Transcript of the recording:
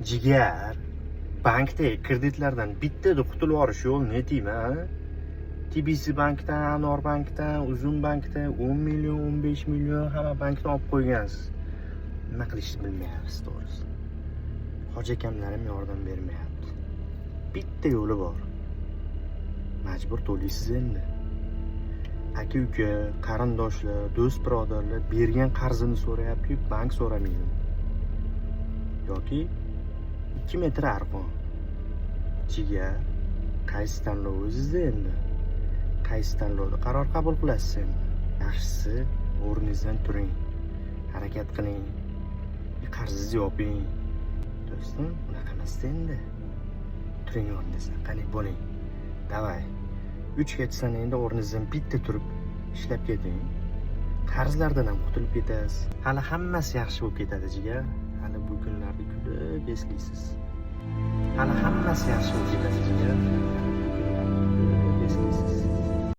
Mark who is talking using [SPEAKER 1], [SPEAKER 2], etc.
[SPEAKER 1] Jigar, bankdagi kreditlardan bittada qutulib olish yo'lini aytayman. TBC bankdan, Anor bankdan, Uzum bankdan 10 million, 15 million hamma bankdan olib qo'ygansiz. Nima qilishni bilmayapsiz to'g'risi. Hoji akamlarim yordam bermayapti. Bitta yo'li bor. Majbur to'laysiz endi. Aka-uka, qarindoshlar, do'st birodarlar bergan qarzini so'rayapti, bank so'ramaydi. Yoki 2 metr arqon. Jigar, qaysi tanlov o'zingizda endi? Qaysi tanlovda qaror qabul qilasiz endi? Yaxshisi, o'rningizdan turing. Harakat qiling. Qarzingizni yoping. Do'stim, unaqa emas endi. Turing o'rningizdan, qani bo'ling. Davay. 3 gacha endi o'rningizdan bitta turib ishlab keting. Qarzlardan ham qutulib ketasiz. Hali hammasi yaxshi bo'lib ketadi, jigar. Hali bu kunlarda kulib eslaysiz. Hali hammasi yaxshi bo'lib ketadi.